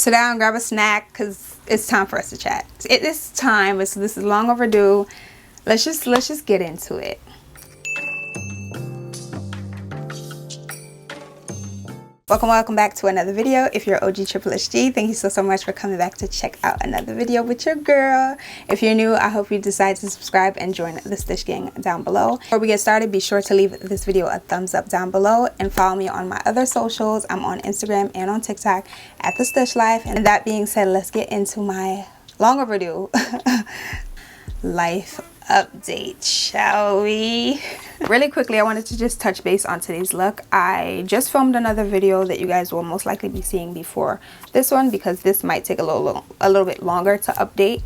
sit down, grab a snack, because it's time for us to chat. This is long overdue. Let's just get into it. Welcome back to another video. If you're OG Triple HG, thank you so much for coming back to check out another video with your girl. If you're new, I hope you decide to subscribe and join the Stush gang down below. Before we get started, be sure to leave this video a thumbs up down below and follow me on my other socials. I'm on Instagram and on TikTok at the Stush Life. And that being said, let's get into my long overdue life update, shall we? Really quickly, I wanted to just touch base on today's look. I just filmed another video that you guys will most likely be seeing before this one, because this might take a little bit longer to edit.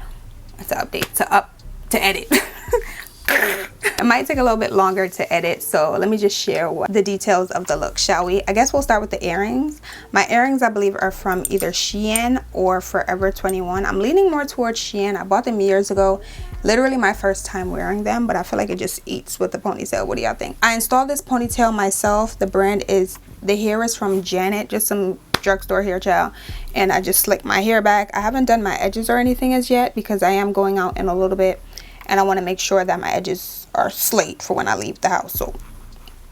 It might take a little bit longer to edit, so let me just share the details of the look, shall we? I guess we'll start with the earrings. My earrings, I believe, are from either Shein or Forever 21. I'm leaning more towards Shein. I bought them years ago, literally my first time wearing them, but I feel like it just eats with the ponytail. What do y'all think? I installed this ponytail myself. The hair is from Janet, just some drugstore hair gel, and I just slicked my hair back. I haven't done my edges or anything as yet because I am going out in a little bit, and I want to make sure that my edges are slayed for when I leave the house. So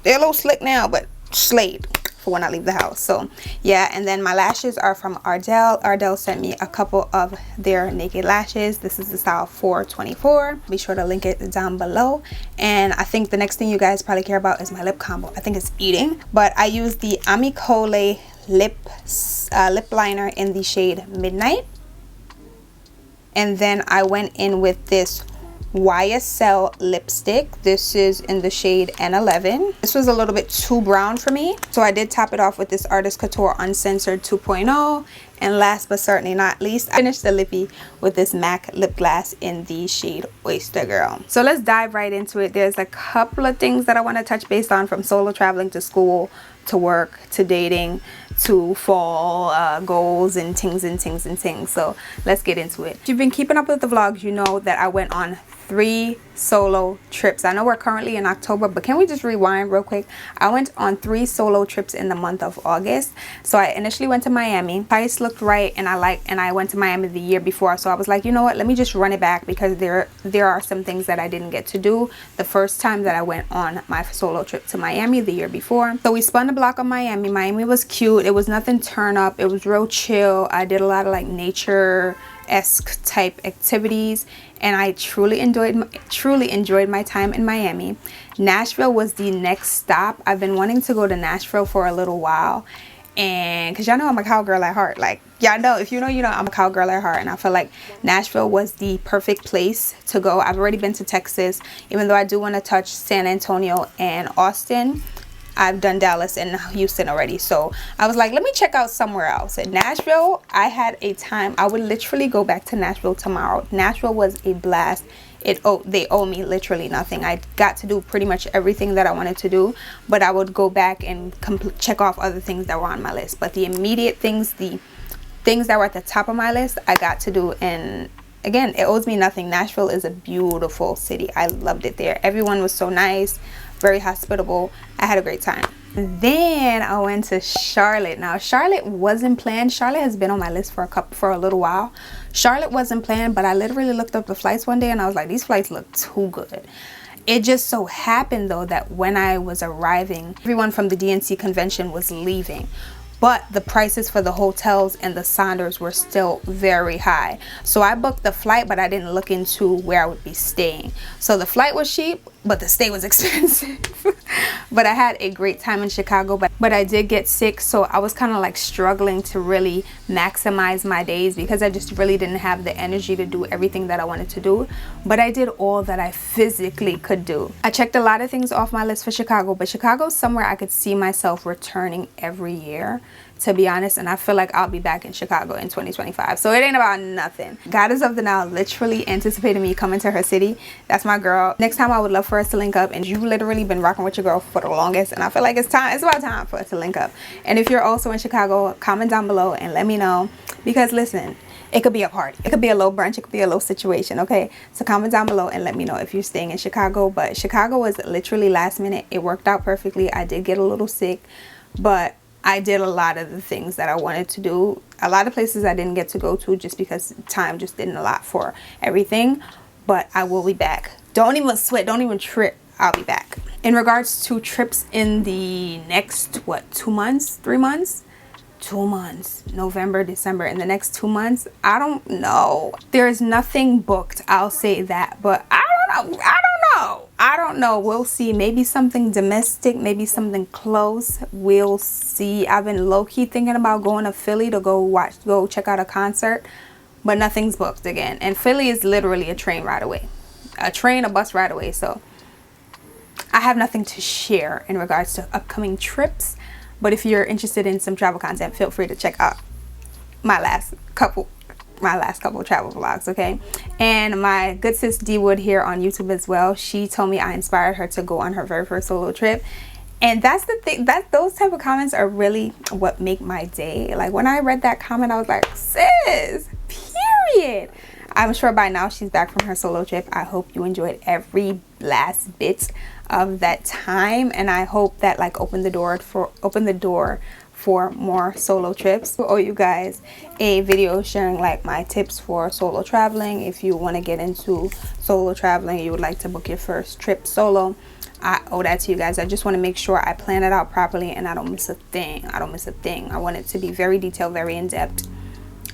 they're a little slick now, but slayed for when I leave the house. So yeah, and then my lashes are from Ardell. Ardell sent me a couple of their naked lashes. This is the style 424. Be sure to link it down below. And I think the next thing you guys probably care about is my lip combo. I think it's eating, but I use the Amicole lip liner in the shade Midnight, and then I went in with this YSL lipstick. This is in the shade N11. This was a little bit too brown for me, so I did top it off with this Artist Couture Uncensored 2.0. And last but certainly not least, I finished the lippy with this MAC lip gloss in the shade Oyster, girl. So let's dive right into it. There's a couple of things that I want to touch base on, from solo traveling to school to work to dating to fall goals and things. So let's get into it. If you've been keeping up with the vlogs, you know that I went on 3 solo trips. I know we're currently in October, but can we just rewind real quick? I went on 3 solo trips in the month of August. So I initially went to Miami. Price looked right, and I went to Miami the year before, so I was like, you know what, let me just run it back, because there are some things that I didn't get to do the first time that I went on my solo trip to Miami the year before. So we spun the block of Miami. Miami was cute. It was nothing turn up. It was real chill. I did a lot of like nature-esque type activities, and I truly enjoyed my time in Miami. Nashville was the next stop. I've been wanting to go to Nashville for a little while, and because y'all know I'm a cowgirl at heart. Like, y'all know, if you know, you know I'm a cowgirl at heart, and I feel like Nashville was the perfect place to go. I've already been to Texas, even though I do want to touch San Antonio and Austin. I've done Dallas and Houston already, so I was like, let me check out somewhere else. At Nashville, I had a time. I would literally go back to Nashville tomorrow. Nashville was a blast. They owe me literally nothing. I got to do pretty much everything that I wanted to do, but I would go back and check off other things that were on my list. But the immediate things, the things that were at the top of my list, I got to do. And again, it owes me nothing. Nashville is a beautiful city. I loved it there. Everyone was so nice, very hospitable. I had a great time. Then I went to Charlotte. Now, Charlotte wasn't planned. Charlotte has been on my list for a little while. Charlotte wasn't planned, but I literally looked up the flights one day and I was like, these flights look too good. It just so happened though that when I was arriving, everyone from the DNC convention was leaving, but the prices for the hotels and the Sonders were still very high. So I booked the flight, but I didn't look into where I would be staying. So the flight was cheap, but the stay was expensive. But I had a great time in Chicago, but I did get sick, so I was kind of like struggling to really maximize my days, because I just really didn't have the energy to do everything that I wanted to do. But I did all that I physically could do. I checked a lot of things off my list for Chicago, but Chicago's somewhere I could see myself returning every year, to be honest, and I feel like I'll be back in Chicago in 2025. So it ain't about nothing. Goddess of the Now literally anticipated me coming to her city. That's my girl. Next time I would love for us to link up, and you've literally been rocking with your girl for the longest, and I feel like it's about time for us to link up. And if you're also in Chicago, comment down below and let me know, because listen, it could be a party, it could be a little brunch, it could be a little situation, okay? So comment down below and let me know if you're staying in Chicago. But Chicago was literally last minute. It worked out perfectly. I did get a little sick, but I did a lot of the things that I wanted to do. A lot of places I didn't get to go to just because time just didn't allow for everything. But I will be back. Don't even sweat. Don't even trip. I'll be back. In regards to trips in the next, what, 2 months? 3 months? 2 months. November, December. In the next 2 months? I don't know. There's nothing booked. I'll say that. But I don't know. I don't know. We'll see. Maybe something domestic. Maybe something close. We'll see. I've been low-key thinking about going to Philly to go check out a concert. But nothing's booked again. And Philly is literally a train ride away. A bus ride away. So I have nothing to share in regards to upcoming trips. But if you're interested in some travel content, feel free to check out my last couple travel vlogs, okay? And my good sis D Wood here on YouTube as well, she told me I inspired her to go on her very first solo trip. And that's the thing, those type of comments are really what make my day. Like when I read that comment, I was like, sis, period. I'm sure by now she's back from her solo trip. I hope you enjoyed every last bit of that time, and I hope that like opened the door for more solo trips. I owe you guys a video sharing like my tips for solo traveling. If you want to get into solo traveling, you would like to book your first trip solo, I owe that to you guys. I just want to make sure I plan it out properly and I don't miss a thing. I want it to be very detailed, very in-depth,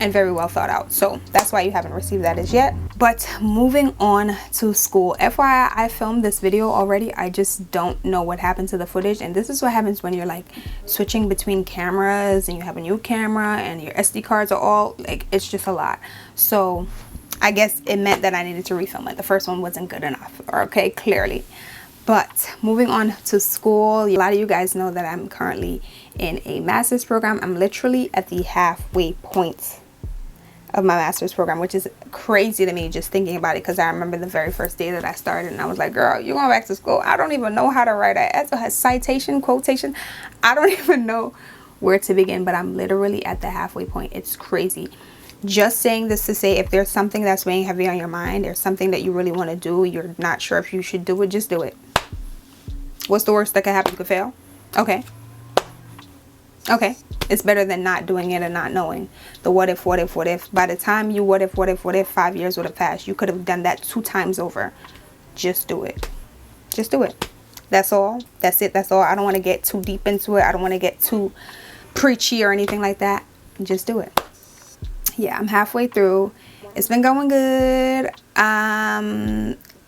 and very well thought out. So that's why you haven't received that as yet. But moving on to school, FYI, I filmed this video already. I just don't know what happened to the footage. And this is what happens when you're like switching between cameras and you have a new camera and your SD cards are all like, it's just a lot. So I guess it meant that I needed to refilm it. The first one wasn't good enough, okay, clearly. But moving on to school, a lot of you guys know that I'm currently in a master's program. I'm literally at the halfway point of my master's program, which is crazy to me just thinking about it, because I remember the very first day that I started and I was like, girl, you're going back to school. I don't even know how to write a citation, quotation. I don't even know where to begin, but I'm literally at the halfway point. It's crazy. Just saying this to say, if there's something that's weighing heavy on your mind, there's something that you really want to do, you're not sure if you should do it, just do it. What's the worst that could happen? You could fail. Okay. It's better than not doing it and not knowing. The what if. By the time you what if, 5 years would have passed. You could have done that 2 times over. Just do it. Just do it. That's all. That's it. That's all. I don't want to get too deep into it. I don't want to get too preachy or anything like that. Just do it. Yeah, I'm halfway through. It's been going good.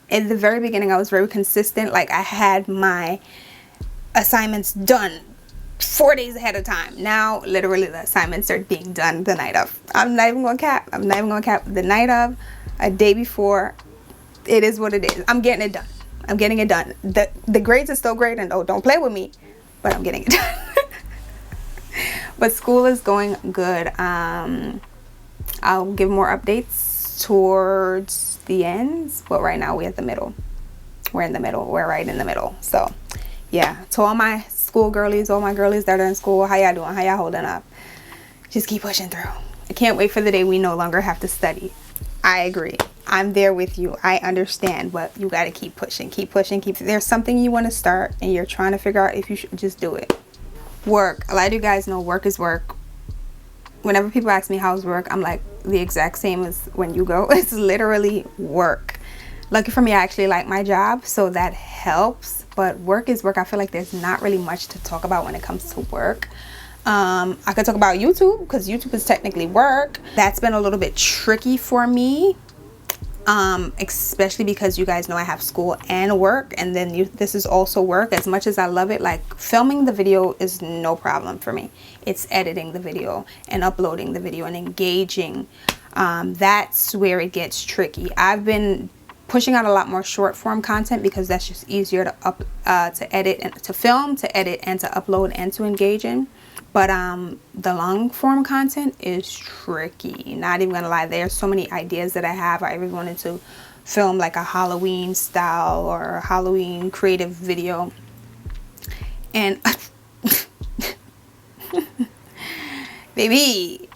In the very beginning, I was very consistent. Like, I had my assignments done 4 days ahead of time. Now, literally, the assignments are being done the night of. I'm not even going to cap. The night of, a day before. It is what it is. I'm getting it done. The grades are still great, and don't play with me, but I'm getting it done. But school is going good. I'll give more updates towards the ends, but right now we're in the middle. We're right in the middle. So yeah, to all my school girlies, all my girlies that are in school, how y'all doing? How y'all holding up? Just keep pushing through. I can't wait for the day we no longer have to study. I agree. I'm there with you. I understand, but you got to keep pushing. There's something you want to start and you're trying to figure out if you should just do it. Work. A lot of you guys know work is work. Whenever people ask me how's work, I'm like the exact same as when you go. It's literally work. Lucky for me, I actually like my job, so that helps. But work is work. I feel like there's not really much to talk about when it comes to work. I could talk about YouTube, because YouTube is technically work. That's been a little bit tricky for me, especially because you guys know I have school and work, and then this is also work. As much as I love it, like filming the video is no problem for me. It's editing the video and uploading the video and engaging. That's where it gets tricky. I've been pushing out a lot more short form content because that's just easier to edit and to film, to edit and to upload and to engage in. But the long form content is tricky. Not even gonna lie, there's so many ideas that I have. I even wanted to film like a Halloween style or a Halloween creative video, and baby,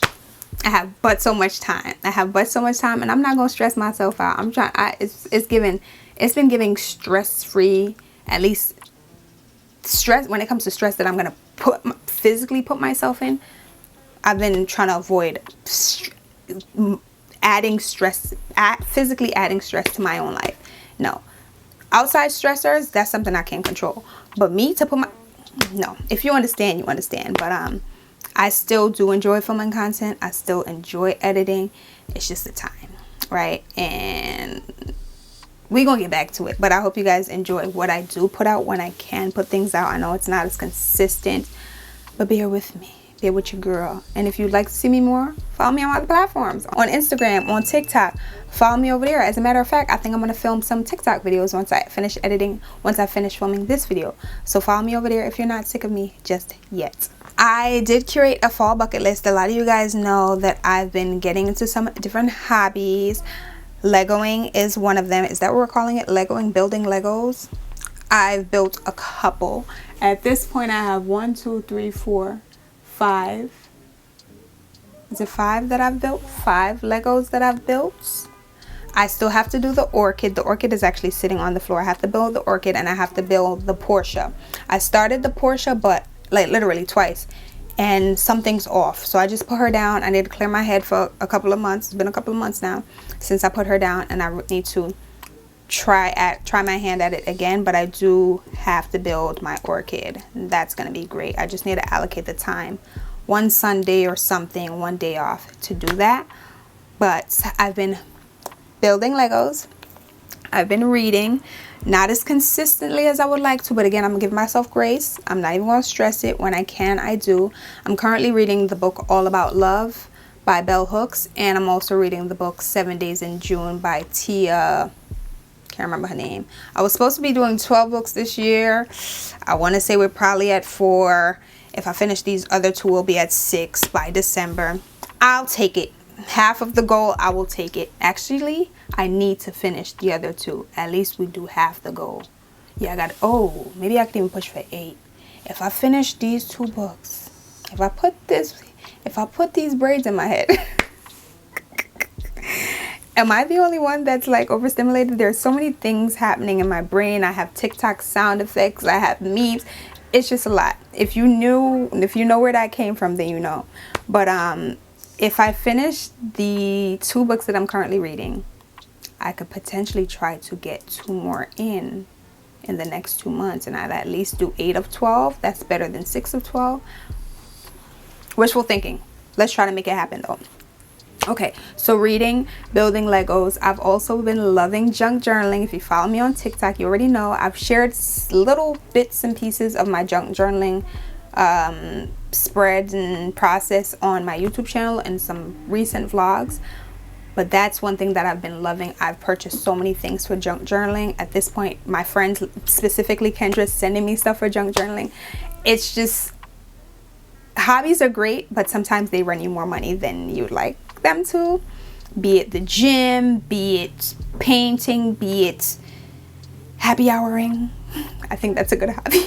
I have but so much time. And I'm not gonna stress myself out. I'm trying. It's been giving stress free, at least stress. When it comes to stress, that I'm gonna physically put myself in, I've been trying to avoid physically adding stress to my own life. No. Outside stressors, that's something I can't control. But me to put my... No. If you understand, you understand. But I still do enjoy filming content. I still enjoy editing. It's just the time, right? And we're going to get back to it. But I hope you guys enjoy what I do put out when I can put things out. I know it's not as consistent, but bear with me. Bear with your girl. And if you'd like to see me more, follow me on my other platforms. On Instagram, on TikTok. Follow me over there. As a matter of fact, I think I'm going to film some TikTok videos once I finish editing, once I finish filming this video. So follow me over there if you're not sick of me just yet. I did curate a fall bucket list. A lot of you guys know that I've been getting into some different hobbies. Legoing is one of them. Is that what we're calling it? Legoing, building Legos. I've built a couple. At this point, I have 5. Is it 5 that I've built? 5 Legos that I've built. I still have to do the orchid. The orchid is actually sitting on the floor. I have to build the orchid and I have to build the Portia. I started the Portia, but like literally twice, and something's off. So I just put her down. I need to clear my head for a couple of months. It's been a couple of months now since I put her down, and I need to try my hand at it again. But I do have to build my orchid. That's gonna be great. I just need to allocate the time, one Sunday or something, one day off to do that. But I've been building Legos. I've been reading, not as consistently as I would like to, but again, I'm gonna give myself grace. I'm not even gonna stress it. When I can, I do. I'm currently reading the book All About Love by Bell Hooks, and I'm also reading the book 7 Days in June by Tia, can't remember her name. I was supposed to be doing 12 books this year. I want to say we're probably at 4. If I finish these other 2, we'll be at 6 by December. I'll take it. Half of the goal, I will take it. Actually, I need to finish the other 2. At least we do half the goal. Yeah, I got, oh, maybe I can even push for 8. If I finish these 2 books, if I put these braids in my head, am I the only one that's like overstimulated? There's so many things happening in my brain. I have TikTok sound effects. I have memes. It's just a lot. If you know where that came from, then you know. But if I finish the 2 books that I'm currently reading, I could potentially try to get 2 more in the next 2 months, and I'd at least do 8 of 12. That's better than 6 of 12. Wishful thinking. Let's try to make it happen though. Okay, so reading, building Legos. I've also been loving junk journaling. If you follow me on TikTok, you already know I've shared little bits and pieces of my junk journaling spreads and process on my YouTube channel and some recent vlogs. But that's one thing that I've been loving. I've purchased so many things for junk journaling. At this point, my friends, specifically Kendra, sending me stuff for junk journaling. It's just, hobbies are great, but sometimes they run you more money than you'd like them to. Be it the gym, be it painting, be it happy houring. I think that's a good hobby.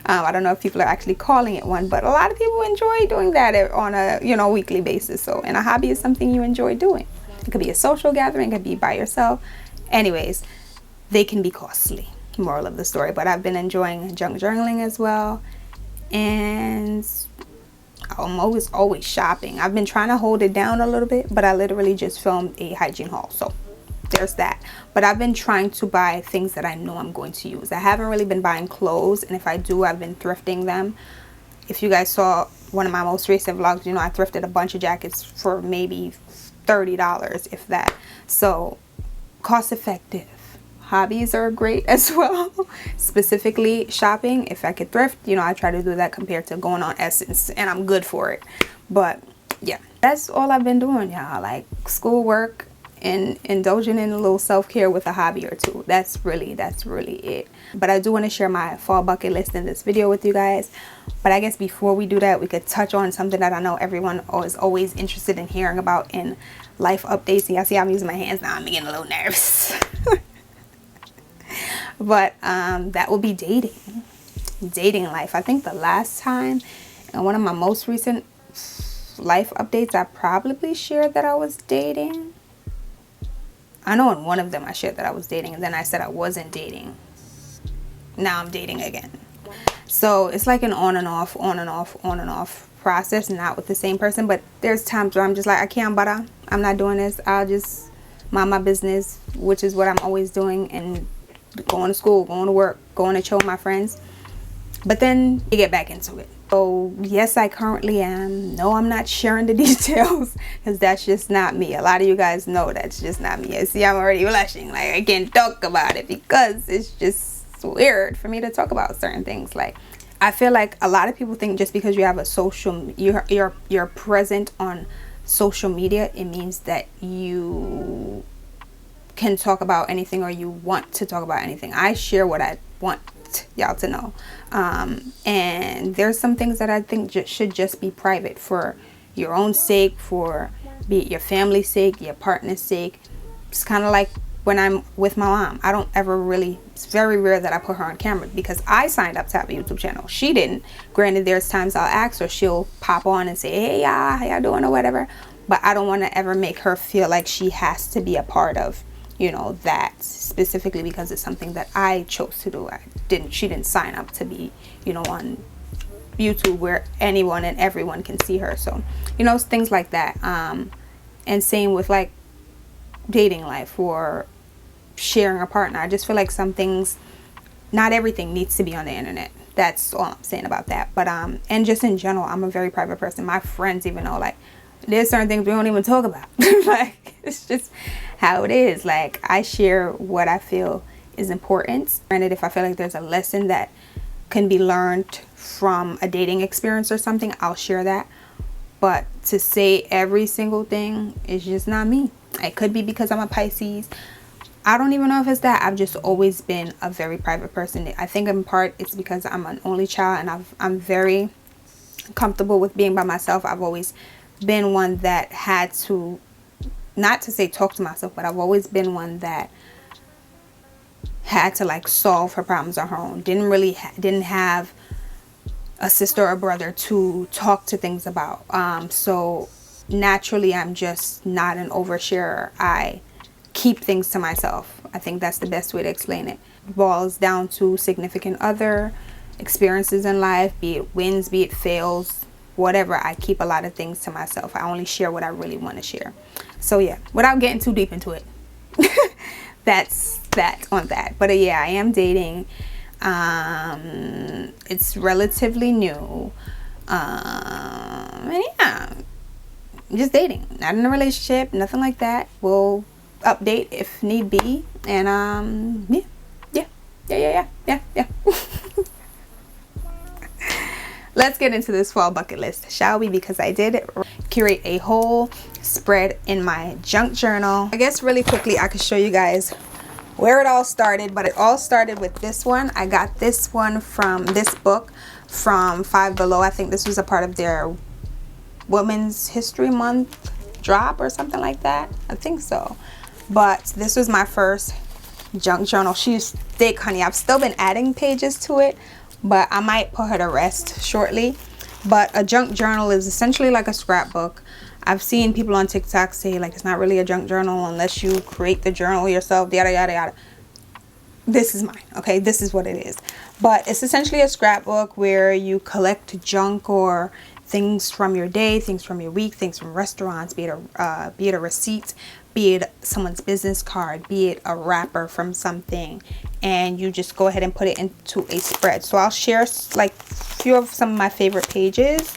I don't know if people are actually calling it one, but a lot of people enjoy doing that on a weekly basis. So, and a hobby is something you enjoy doing. It could be a social gathering, it could be by yourself. Anyways, they can be costly. Moral of the story. But I've been enjoying junk journaling as well, and I'm always shopping. I've been trying to hold it down a little bit, but I literally just filmed a hygiene haul, so there's that. But I've been trying to buy things that I know I'm going to use. I haven't really been buying clothes, and if I do, I've been thrifting them. If you guys saw one of my most recent vlogs, I thrifted a bunch of jackets for maybe $30, if that. So cost effective. Hobbies are great as well. Specifically shopping. If I could thrift, I try to do that compared to going on Essence, and I'm good for it. But yeah, that's all I've been doing, y'all. Like schoolwork and indulging in a little self-care with a hobby or 2. That's really it. But I do want to share my fall bucket list in this video with you guys. But I guess before we do that, we could touch on something that I know everyone is always interested in hearing about in life updates. Y'all see I'm using my hands now. I'm getting a little nervous. But that will be dating life. I think the last time in one of my most recent life updates, I probably shared that I was dating. I know in one of them I shared that I was dating, and then I said I wasn't dating. Now I'm dating again. So it's like an on and off, on and off, on and off process, not with the same person. But there's times where I'm just like, I can't bother, I'm not doing this, I'll just mind my business, which is what I'm always doing, and going to school, going to work, going to chill with my friends. But then you get back into it. So yes, I currently am. No, I'm not sharing the details because that's just not me. A lot of you guys know that's just not me. See, I'm already blushing. Like, I can't talk about it because it's just weird for me to talk about certain things. Like, I feel like a lot of people think just because you have a social, you're present on social media, it means that you can talk about anything or you want to talk about anything. I share what I want y'all to know, and there's some things that I think should just be private for your own sake, for be it your family's sake, your partner's sake. It's kind of like when I'm with my mom, I don't ever really, it's very rare that I put her on camera because I signed up to have a YouTube channel. She didn't. Granted, there's times I'll ask her, she'll pop on and say, hey y'all, how y'all doing or whatever, but I don't want to ever make her feel like she has to be a part of, you know, that specifically because it's something that I chose to do. She didn't sign up to be, you know, on YouTube where anyone and everyone can see her. So, you know, things like that. And same with like dating life or sharing a partner. I just feel like some things, not everything needs to be on the internet. That's all I'm saying about that. But and just in general, I'm a very private person. My friends even know, like, there's certain things we don't even talk about. Like, it's just how it is. Like, I share what I feel is important. Granted, if I feel like there's a lesson that can be learned from a dating experience or something, I'll share that. But to say every single thing is just not me. It could be because I'm a Pisces. I don't even know if it's that. I've just always been a very private person. I think in part it's because I'm an only child and I'm very comfortable with being by myself. I've always been one that had to, not to say talk to myself, but I've always been one that had to like solve her problems on her own. Didn't have a sister or brother to talk to things about. So naturally, I'm just not an oversharer. I keep things to myself. I think that's the best way to explain it. It boils down to significant other, experiences in life, be it wins, be it fails, whatever. I keep a lot of things to myself. I only share what I really want to share. So yeah, without getting too deep into it, that's that on that. But yeah, I am dating. It's relatively new. And yeah, just dating, not in a relationship, nothing like that. We'll update if need be. And yeah. Let's get into this fall bucket list, shall we? Because I did curate a whole spread in my junk journal. I guess really quickly I could show you guys where it all started, but it all started with this one. I got this one from this book from Five Below. I think this was a part of their Women's History Month drop or something like that. I think so. But this was my first junk journal. She's thick, honey. I've still been adding pages to it, but I might put her to rest shortly. But a junk journal is essentially like a scrapbook. I've seen people on TikTok say like it's not really a junk journal unless you create the journal yourself, yada yada yada. This is mine, okay? This is what it is. But it's essentially a scrapbook where you collect junk or things from your day, things from your week, things from restaurants, be it a receipt, be it someone's business card, be it a wrapper from something, and you just go ahead and put it into a spread. So I'll share like a few of some of my favorite pages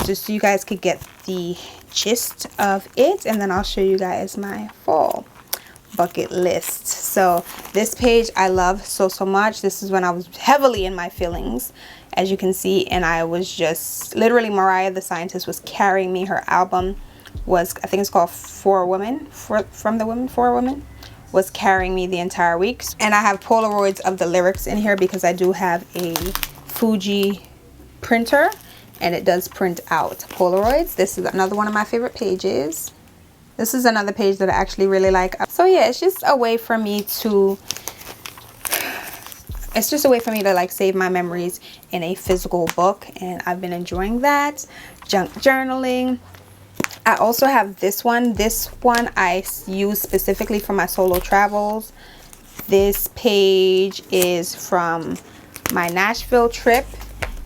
just so you guys could get the gist of it, and then I'll show you guys my fall bucket list. So this page I love so much. This is when I was heavily in my feelings, as you can see, and I was just literally, Mariah the Scientist was carrying me. Her album was, I think it's called For Women, from the Women, For Women, was carrying me the entire week. And I have Polaroids of the lyrics in here because I do have a Fuji printer and it does print out Polaroids. This is another one of my favorite pages. This is another page that I actually really like. So yeah, it's just a way for me to, like save my memories in a physical book, and I've been enjoying that. Junk journaling. I also have this one. This one I use specifically for my solo travels. This page is from my Nashville trip,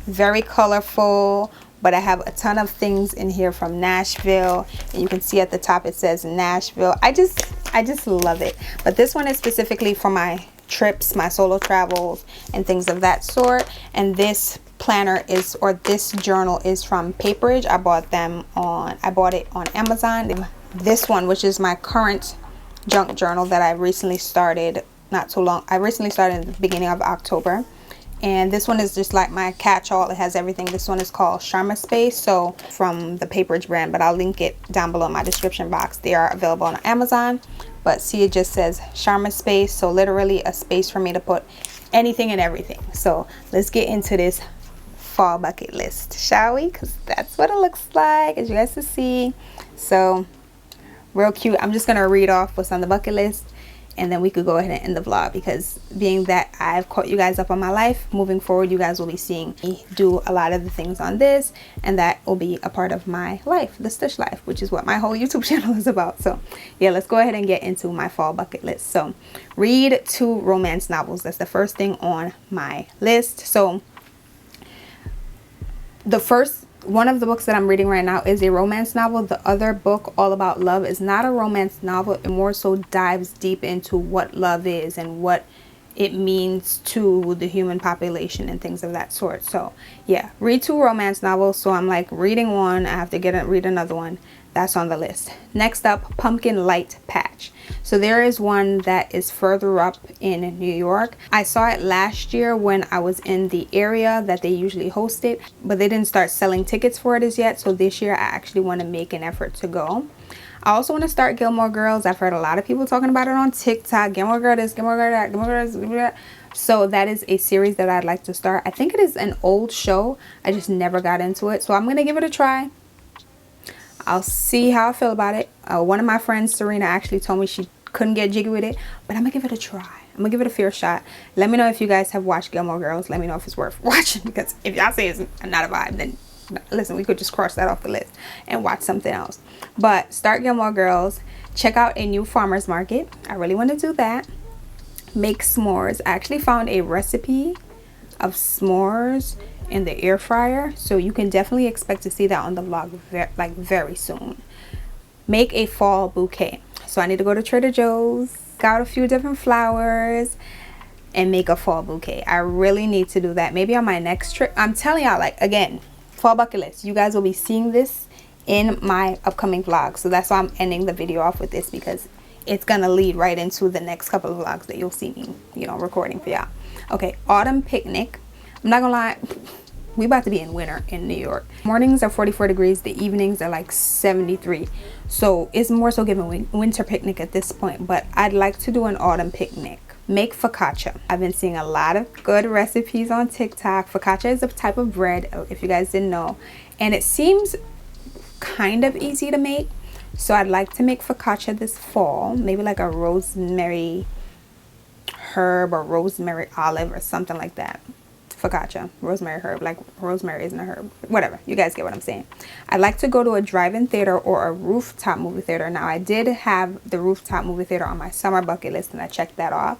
Very colorful, but I have a ton of things in here from Nashville, and you can see at the top it says Nashville. I just love it. But this one is specifically for my trips, my solo travels, and things of that sort. And this planner is, or this journal is from Paperage. I bought it on Amazon. This one, which is my current junk journal that I recently started not too long. I recently started in the beginning of October. And this one is just like my catch-all. It has everything. This one is called Sharma Space, so from the Paperage brand, but I'll link it down below in my description box. They are available on Amazon, but see, it just says Sharma Space, so literally a space for me to put anything and everything. So let's get into this fall bucket list, shall we? Because that's what it looks like, as you guys can see. So real cute. I'm just gonna read off what's on the bucket list, and then we could go ahead and end the vlog, because being that I've caught you guys up on my life, moving forward you guys will be seeing me do a lot of the things on this, and that will be a part of my life, the Stush life, which is what my whole YouTube channel is about. So yeah, let's go ahead and get into my fall bucket list. So read 2 romance novels. That's the first thing on my list. So the first one of the books that I'm reading right now is a romance novel. The other book, All About Love, is not a romance novel. It more so dives deep into what love is and what it means to the human population and things of that sort. So yeah, read 2 romance novels. So I'm like reading one, I have to read another one. That's on the list. Next up, Pumpkin Light Patch. So there is one that is further up in New York. I saw it last year when I was in the area that they usually host it, but they didn't start selling tickets for it as yet. So this year I actually want to make an effort to go. I also want to start Gilmore Girls. I've heard a lot of people talking about it on TikTok. Gilmore Girl this, Gilmore Girl that, Gilmore Girl this, Gilmore Girl that. So that is a series that I'd like to start. I think it is an old show. I just never got into it. So I'm going to give it a try. I'll see how I feel about it. One of my friends, Serena, actually told me she couldn't get jiggy with it, but I'm gonna give it a try. I'm gonna give it a fair shot. Let me know if you guys have watched Gilmore Girls. Let me know if it's worth watching, because if y'all say it's not a vibe, then listen, we could just cross that off the list and watch something else. But start Gilmore Girls. Check out a new farmer's market. I really want to do that. Make s'mores. I actually found a recipe of s'mores in the air fryer, so you can definitely expect to see that on the vlog very soon. Make a fall bouquet. So I need to go to Trader Joe's, got a few different flowers, and make a fall bouquet. I really need to do that, maybe on my next trip. I'm telling y'all, like, again, fall bucket list, you guys will be seeing this in my upcoming vlog. So that's why I'm ending the video off with this, because it's gonna lead right into the next couple of vlogs that you'll see me, you know, recording for y'all. Okay, autumn picnic. I'm not gonna lie, we about to be in winter in New York. Mornings are 44 degrees, the evenings are like 73. So it's more so giving winter picnic at this point, but I'd like to do an autumn picnic. Make focaccia. I've been seeing a lot of good recipes on TikTok. Focaccia is a type of bread, if you guys didn't know, and it seems kind of easy to make. So I'd like to make focaccia this fall, maybe like a rosemary herb or rosemary olive or something like that. Focaccia, rosemary herb, like rosemary isn't a herb, whatever, you guys get what I'm saying. I'd like to go to a drive-in theater or a rooftop movie theater. Now I did have the rooftop movie theater on my summer bucket list, and I checked that off.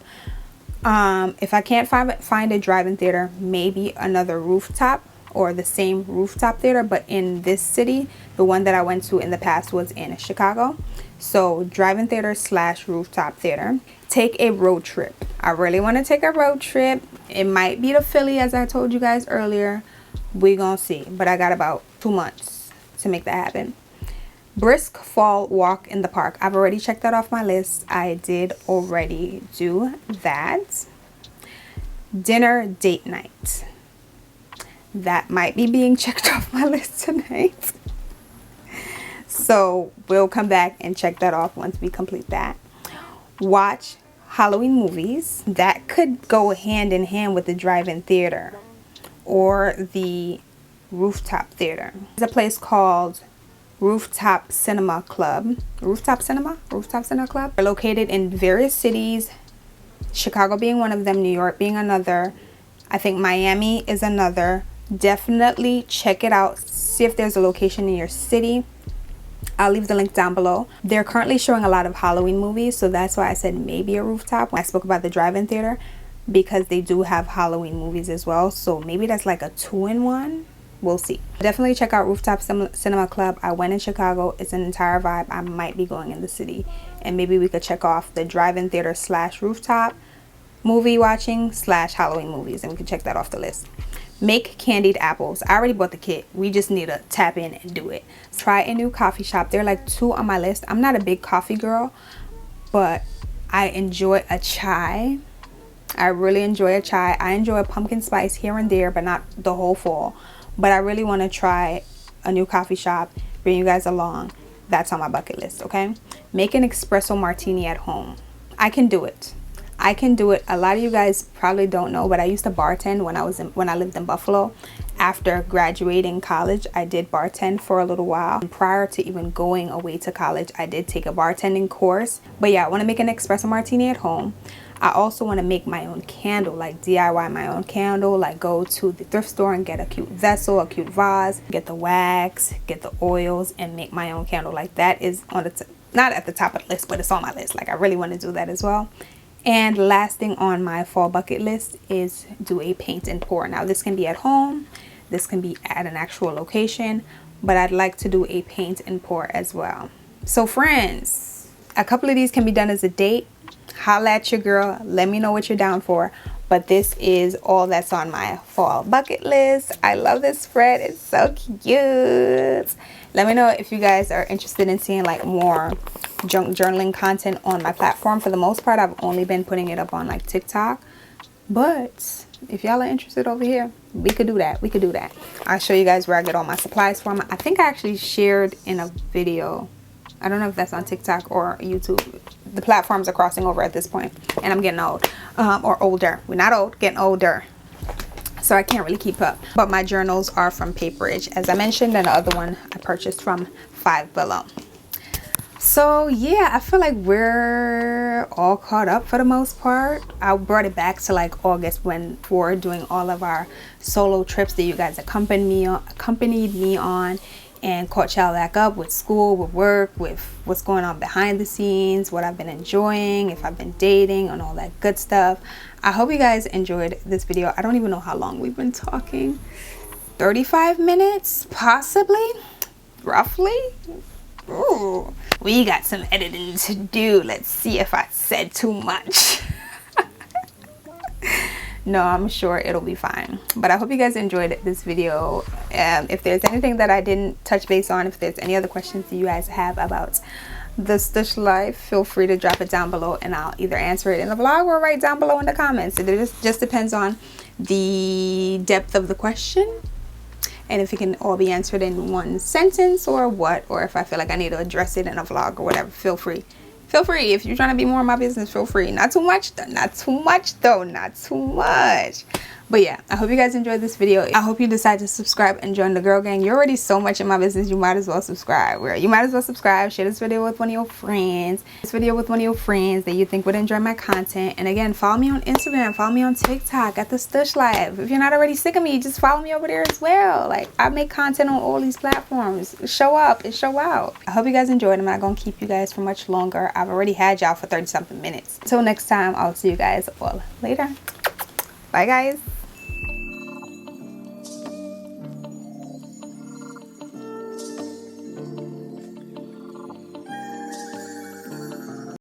If I can't find a drive-in theater, maybe another rooftop or the same rooftop theater, but in this city, the one that I went to in the past was in Chicago. So drive-in theater / rooftop theater. Take a road trip. I really want to take a road trip. It might be to Philly, as I told you guys earlier. We gonna see, but I got about 2 months to make that happen. Brisk fall walk in the park. I've already checked that off my list. I did already do that. Dinner date night. That might be being checked off my list tonight. So we'll come back and check that off once we complete that. Watch Halloween movies. That could go hand in hand with the drive-in theater or the rooftop theater. There's a place called Rooftop Cinema Club. Rooftop Cinema Club. They're located in various cities, Chicago being one of them, New York being another. I think Miami is another. Definitely check it out. See if there's a location in your city. I'll leave the link down below. They're currently showing a lot of Halloween movies, so that's why I said maybe a rooftop when I spoke about the drive-in theater. because they do have Halloween movies as well. So maybe that's like a 2-in-1. We'll see. Definitely check out Rooftop Cinema Club. I went in Chicago. It's an entire vibe. I might be going in the city, and maybe we could check off the drive-in theater / rooftop movie watching / Halloween movies, and we can check that off the list. Make candied apples. I already bought the kit. We just need to tap in and do it. Try a new coffee shop. There are like 2 on my list. I'm not a big coffee girl, but I enjoy a chai. I really enjoy a chai. I enjoy a pumpkin spice here and there, but not the whole fall. But I really want to try a new coffee shop, bring you guys along. That's on my bucket list, okay? Make an espresso martini at home. I can do it. I can do it. A lot of you guys probably don't know, but I used to bartend when I lived in Buffalo. After graduating college, I did bartend for a little while. And prior to even going away to college, I did take a bartending course. But yeah, I want to make an espresso martini at home. I also want to make my own candle, like DIY my own candle, like go to the thrift store and get a cute vessel, a cute vase, get the wax, get the oils, and make my own candle. Like that is on the not at the top of the list, but it's on my list. Like I really want to do that as well. And last thing on my fall bucket list is do a paint and pour. Now this can be at home, this can be at an actual location, but I'd like to do a paint and pour as well. So friends, a couple of these can be done as a date. Holla at your girl. Let me know what you're down for. But this is all that's on my fall bucket list. I love this spread. It's so cute. Let me know if you guys are interested in seeing like more junk journaling content on my platform. For the most part, I've only been putting it up on like TikTok. But if y'all are interested over here, we could do that. We could do that. I'll show you guys where I get all my supplies from. I think I actually shared in a video. I don't know if that's on TikTok or YouTube. The platforms are crossing over at this point, and I'm getting old, or older. We're not old, getting older, so I can't really keep up. But my journals are from Paperage, as I mentioned, and the other one I purchased from Five Below. So yeah, I feel like we're all caught up for the most part. I brought it back to like August when we're doing all of our solo trips that you guys accompanied me on, and caught y'all back up with school, with work, with what's going on behind the scenes, what I've been enjoying, if I've been dating, and all that good stuff. I hope you guys enjoyed this video. I don't even know how long we've been talking. 35 minutes, possibly, roughly. Ooh, we got some editing to do. Let's see if I said too much. No, I'm sure it'll be fine. But I hope you guys enjoyed this video. If there's anything that I didn't touch base on, if there's any other questions that you guys have about the Stush life, feel free to drop it down below, and I'll either answer it in the vlog or right down below in the comments. It just depends on the depth of the question, and if it can all be answered in one sentence or what, or if I feel like I need to address it in a vlog or whatever. Feel free. Feel free. If you're trying to be more in my business, feel free. Not too much though. Not too much though. Not too much. But yeah, I hope you guys enjoyed this video. I hope you decide to subscribe and join the girl gang. You're already so much in my business, you might as well subscribe. You might as well subscribe. Share this video with one of your friends. That you think would enjoy my content. And again, follow me on Instagram. Follow me on TikTok at the Stush Life. If you're not already sick of me, just follow me over there as well. Like, I make content on all these platforms. Show up and show out. I hope you guys enjoyed. I'm not going to keep you guys for much longer. I've already had y'all for 30-something minutes. Until next time, I'll see you guys all later. Bye, guys.